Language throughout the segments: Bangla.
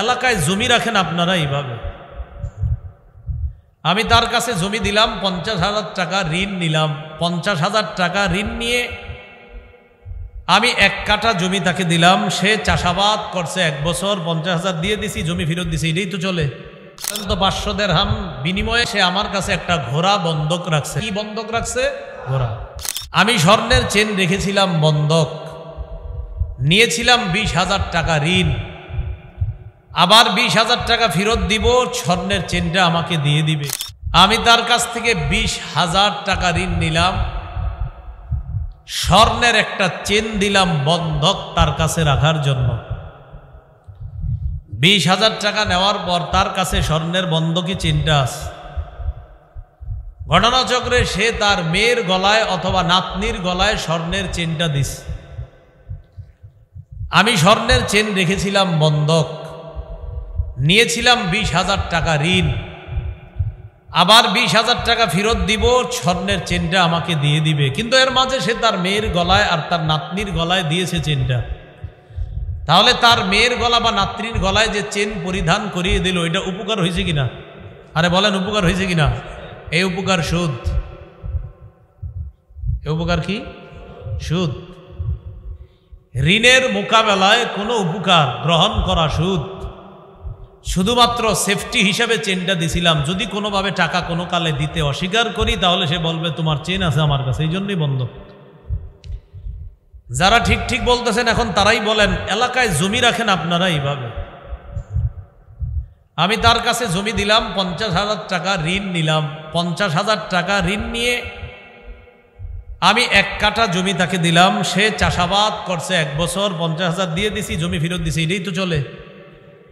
এলাকায় জমি রাখেন আপনারা এইভাবে। আমি তার কাছে জমি দিলাম, 50,000 টাকা ঋণ নিলাম। 50,000 টাকা ঋণ নিয়ে আমি 1 কাঠা জমি তাকে দিলাম। সে চাষাবাদ করছে 1 বছর, 50,000 দিয়ে দিছি, জমি ফেরত দিছি, এটাই তো চলে। তো 500 দিরহাম বিনিময়ে সে আমার কাছে একটা ঘোড়া বন্ধক রাখছে। কি বন্ধক রাখছে? ঘোড়া। আমি স্বর্ণের চেন রেখেছিলাম বন্ধক, নিয়েছিলাম 20,000 টাকা ঋণ। আবার 20,000 টাকা ফেরত দিব, স্বর্ণের চেনটা আমাকে দিয়ে দিবে। আমি তার কাছ থেকে 20,000 টাকা ঋণ নিলাম, স্বর্ণের একটা চেন দিলাম বন্ধক তার কাছে রাখার জন্য। 20,000 টাকা নেওয়ার পর তার কাছে স্বর্ণের বন্ধকি চেনটা আছে। ঘটনাচক্রে সে তার মেয়ের গলায় অথবা নাতনির গলায় স্বর্ণের চেনটা দিস। আমি স্বর্ণের চেন রেখেছিলাম বন্ধক, নিয়েছিলাম 20,000 টাকা ঋণ। আবার 20,000 টাকা ফেরত দিব, স্বর্ণের চেনটা আমাকে দিয়ে দিবে। কিন্তু এর মাঝে সে তার মেয়ের গলায় আর তার নাতনির গলায় দিয়েছে চেনটা। তাহলে তার মেয়ের গলা বা নাতনির গলায় যে চেন পরিধান করিয়ে দিল, এটা উপকার হয়েছে কিনা? আরে বলেন, উপকার হয়েছে কিনা? এই উপকার সুদ। এই উপকার কি? সুদ। ঋণের মোকাবেলায় কোনো উপকার গ্রহণ করা সুদ। শুধুমাত্র সেফটি হিসাবে চেনটা দিছিলাম, যদি কোনোভাবে টাকা কোনো কালে দিতে অস্বীকার করি তাহলে সে বলবে তোমার চেন আছে আমার কাছে, এই জন্যই বন্ধ। যারা ঠিক ঠিক বলতেছেন এখন তারাই বলেন, এলাকায় জমি রাখেন আপনারা এইভাবে। আমি তার কাছে জমি দিলাম, 50,000 টাকা ঋণ নিলাম। 50,000 টাকা ঋণ নিয়ে আমি 1 কাঠা জমি তাকে দিলাম। সে চাষাবাদ করছে 1 বছর, 50,000 দিয়ে দিছি, জমি ফেরত দিছি, এটাই তো চলে।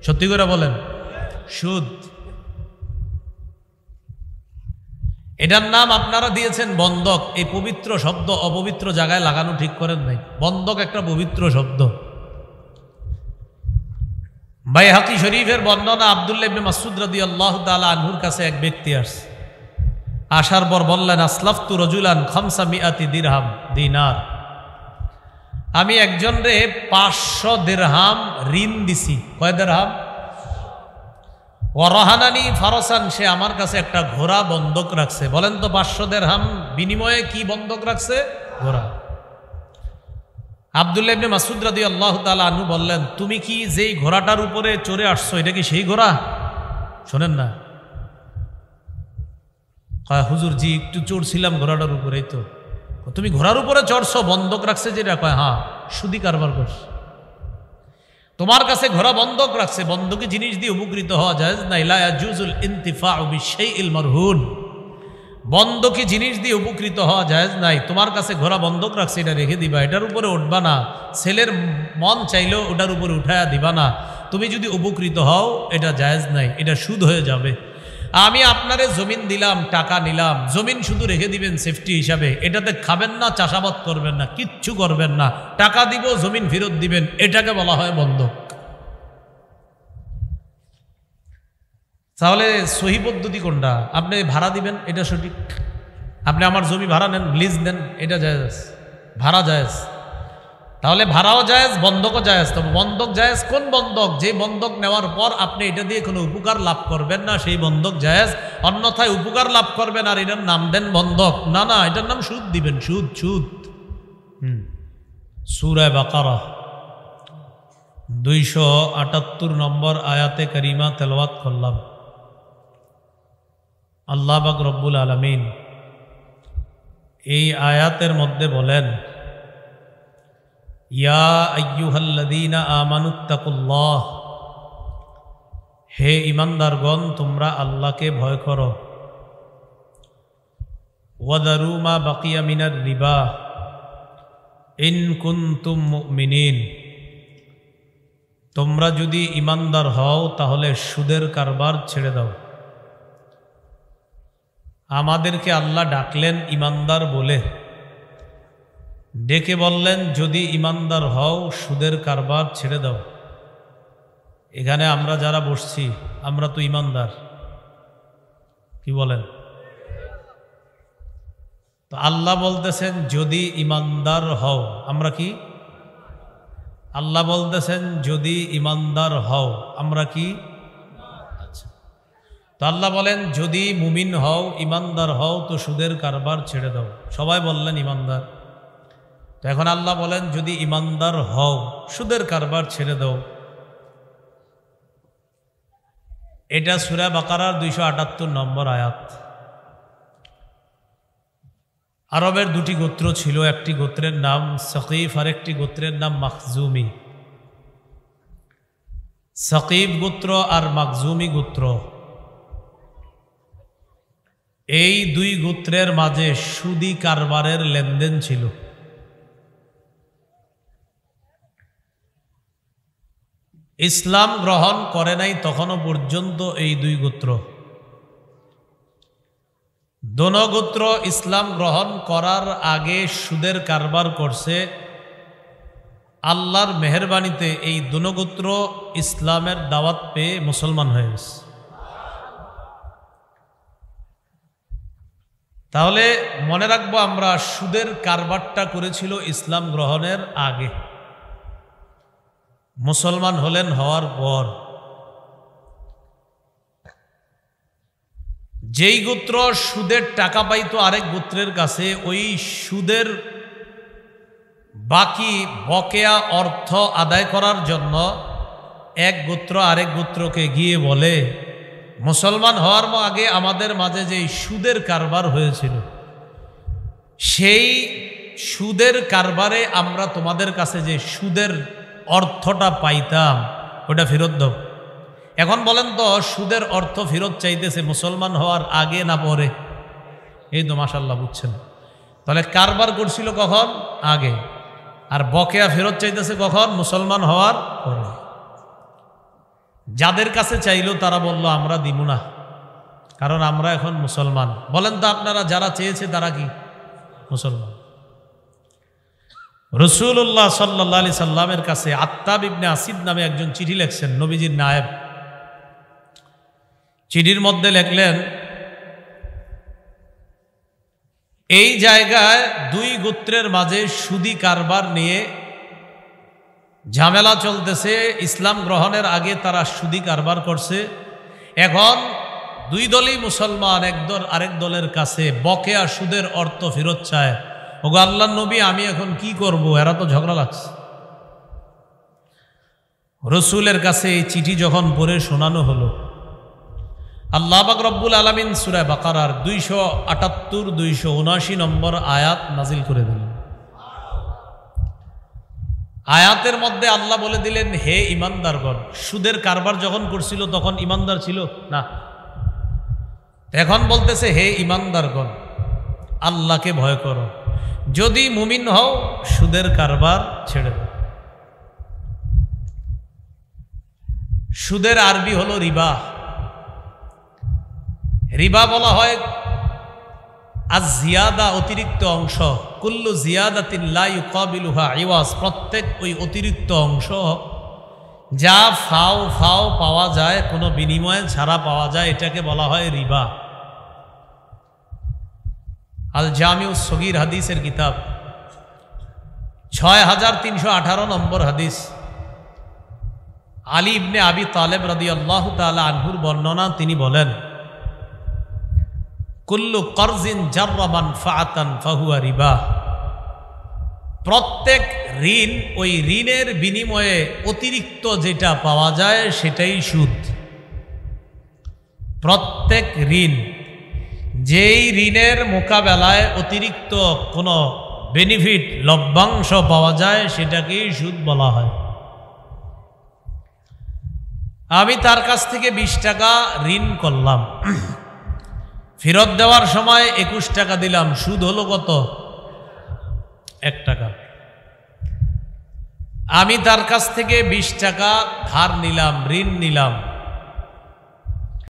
সত্যি করে বলেন, সুদ। এটার নাম আপনারা দিয়েছেন বন্ধক। এই পবিত্র শব্দ অপবিত্র জায়গায় লাগানো ঠিক করেন নাই। বন্ধক একটা পবিত্র শব্দ। বাইহাকি শরীফের বর্ণনা, আব্দুল্লাহ ইবনে মাসউদ রাদিয়াল্লাহু তাআলা আনহুর কাছে এক ব্যক্তি আসছে। আসার পর বললেন, আসলাফতু রাজুলান 500 দিরহাম দিনার। আমি একজন রে 500 দিরহাম ঋণ দিছি। কয় দিরহাম? ওয়ারাহানানি ফারসান, সে আমার কাছে একটা ঘোড়া বন্ধক রাখছে। বলেন তো 500 দিরহাম বিনিময়ে কি বন্ধক রাখছে? ঘোড়া। আব্দুল্লাহ ইবনে মাসউদ রাদিয়াল্লাহু তাআলা আনহু বললেন, তুমি কি যেই ঘোড়াটার উপরে চড়ে আসছো এটা কি সেই ঘোড়া? শোনেন না, কয় হুজুর জি একটু চড়ছিলাম ঘোড়াটার উপরেই তো। তুমি ঘোড়ার উপরে চড়ছো, বন্ধক রাখছে যেটা? কয় হ্যাঁ, সুদি কারবার করছে। তোমার কাছে ঘোড়া বন্ধক রাখছে, বন্ধকি জিনিস দিয়ে উপকৃত হওয়া যায় না। লা ইয়াজুজুল ইনতিফাউ বিশাইইল মারহুন, বন্ধকি জিনিস দিয়ে উপকৃত হওয়া যায় নাই। তোমার কাছে ঘোড়া বন্ধক রাখছে, এটা রেখে দিবা, এটার উপরে উঠবা না। ছেলের মন চাইলেও ওটার উপরে উঠায়া দিবা না। তুমি যদি উপকৃত হও এটা জায়েজ নাই, এটা সুদ হয়ে যাবে। আমি আপনারে জমিন দিলাম, টাকা নিলাম, জমিন শুধু রেখে দিবেন সেফটি হিসাবে, এটাতে খাবেন না, চাষাবাদ করবেন না, কিচ্ছু করবেন না, টাকা দিব, জমিন ফেরত দিবেন, এটাকে বলা হয় বন্ধক। তাহলে সহি পদ্ধতি কোনটা? আপনি ভাড়া দিবেন, এটা সঠিক। আপনি আমার জমি ভাড়া নেন, লিজ নেন, এটা জায়েজ, ভাড়া জায়েজ। তাহলে ভাড়াও জায়েজ, বন্ধকও জায়েজ। তবে বন্ধক জায়েজ কোন বন্ধক? যে বন্ধক নেওয়ার পর আপনি এটা দিয়ে কোনো উপকার লাভ করবেন না, সেই বন্ধক জায়েজ। অন্যথায় উপকার লাভ করবেন আর এটার নাম দেন বন্ধক, না না, এটার নাম সুদ দিবেন, সুদ সুদ। সূরা বাকারা 278 নম্বর আয়াতে কারিমা তেলাওয়াত করলাম। আল্লাহ পাক রব্বুল আলামিন এই আয়াতের মধ্যে বলেন, ইয়া আইয়ুহাল্লাযীনা আমানুত্তাকুল্লাহ, হে ঈমানদারগণ তোমরা আল্লাহকে ভয় করো। ওয়াদারু মা বাকিয়া মিনার রিবা ইন কুনতুম মুমিনিন, তোমরা যদি ঈমানদার হও তাহলে সুদের কারবার ছেড়ে দাও। আমাদেরকে আল্লাহ ডাকলেন ঈমানদার বলে, ডেকে বললেন যদি ঈমানদার হও সুদের কারবার ছেড়ে দাও। এখানে আমরা যারা বসছি আমরা তো ঈমানদার, কি বলেন? তো আল্লাহ বলতেছেন যদি ঈমানদার হও, আমরা কি? আল্লাহ বলতেছেন যদি ইমানদার হও, আমরা কি? আচ্ছা, তো আল্লাহ বলেন যদি মুমিন হও, ইমানদার হও তো সুদের কারবার ছেড়ে দাও। সবাই বললেন ইমানদার। তো এখন আল্লাহ বলেন যদি ইমানদার হও, সুদের কারবার ছেড়ে দাও। এটা সূরা বাকারার 278 নম্বর আয়াত। আরবের দুটি গোত্র ছিল, একটি গোত্রের নাম সাকিফ আর একটি গোত্রের নাম মাখজুমি। সাকিফ গোত্র আর মাখজুমি গোত্র, এই দুই গোত্রের মাঝে সুদি কারবারের লেনদেন ছিল। ইসলাম গ্রহণ করে নাই তখনও পর্যন্ত এই দুই গোত্র। দোনো গোত্র ইসলাম গ্রহণ করার আগে সুদের কারবার করছে। আল্লাহর মেহেরবানিতে এই দোনো গোত্র ইসলামের দাওয়াত পেয়ে মুসলমান হয়ে গেছে। তাহলে মনে রাখবো, আমরা সুদের কারবারটা করেছিল ইসলাম গ্রহণের আগে, মুসলমান হলেন হওয়ার পর। যেই গোত্র সুদের টাকা পাইতো আরেক গোত্রের কাছে, ওই সুদের বাকি বকেয়া অর্থ আদায় করার জন্য এক গোত্র আরেক গোত্রকে গিয়ে বলে, মুসলমান হওয়ার আগে আমাদের মাঝে যেই সুদের কারবার হয়েছিল, সেই সুদের কারবারে আমরা তোমাদের কাছে যে সুদের অর্থটা পাইতাম ওটা ফেরত দাও। এখন বলেন তো, সুদের অর্থ ফেরত চাইতেছে মুসলমান হওয়ার আগে না পরে? এই তো মাশাআল্লাহ বুঝছেন। তাহলে কারবার করছিল কখন? আগে। আর বকেয়া ফেরত চাইতেছে কখন? মুসলমান হওয়ার পরে। যাদের কাছে চাইলো তারা বলল আমরা দিব না, কারণ আমরা এখন মুসলমান। বলেন তো আপনারা, যারা চেয়েছে তারা কি মুসলমান? রাসূলুল্লাহ সাল্লাল্লাহু আলাইহি সাল্লামের কাছে আত্তাব ইবনে আসিদ নামে একজন চিঠি লিখছেন, নবীজির নায়েব। চিঠির মধ্যে লিখলেন, এই জায়গায় দুই গোত্রের মাঝে সুদি কারবার নিয়ে ঝামেলা চলতেছে। ইসলাম গ্রহণের আগে তারা সুদি কারবার করছে। এখন দুই দলই মুসলমান, এক দল আরেক দলের কাছে বকেয়া সুদের অর্থ ফেরত চায়। ওগো আল্লাহর নবী, আমি এখন কি করব? এরা তো ঝগড়া লাগছে। রসুলের কাছে এই চিঠি যখন পড়ে শোনানো হলো, আল্লাহ পাক রব্বুল আলামিন সূরা বাকারার 278, 279 নম্বর আয়াত নাজিল করে দিলেন। আয়াতের মধ্যে আল্লাহ বলে দিলেন, হে ইমানদারগণ, সুদের কারবার যখন করছিল তখন ইমানদার ছিল না। এখন বলতেছে, হে ইমানদারগণ, আল্লাহকে ভয় করো, যদি মুমিন হও সুদের কারবার ছেড়ে দাও। সুদের আরবি হলো রিবা। রিবা বলা হয় আজ জিয়াদা, অতিরিক্ত অংশ। কুল্লু জিয়াদাতিন লা ইউকাবিলুহা ইওয়াজ, প্রত্যেক ওই অতিরিক্ত অংশ যা ফাও ফাও পাওয়া যায়, কোনো বিনিময় ছাড়া পাওয়া যায়, এটাকে বলা হয় রিবা। আল জামিউ সগীর হাদিসের কিতাব 6318 নম্বর হাদিস। আলী ইবনে আবি তালেব রাদিয়াল্লাহু তাআলা আনহুর বর্ণনা, তিনি বলেন, কুল্লু কর্জিন জাররা মানফাআতান ফাহুয়া রিবা। প্রত্যেক ঋণ, ওই ঋণের বিনিময়ে অতিরিক্ত যেটা পাওয়া যায় সেটাই সুদ। প্রত্যেক ঋণ, যেই ঋণের মোকাবেলায় অতিরিক্ত কোনো বেনিফিট, লভ্যাংশ পাওয়া যায়, সেটাকেই সুদ বলা হয়। আমি তার কাছ থেকে 20 টাকা ঋণ করলাম, ফেরত দেওয়ার সময় 21 টাকা দিলাম, সুদ হলো কত? 1 টাকা। আমি তার কাছ থেকে 20 টাকা ধার নিলাম, ঋণ নিলাম,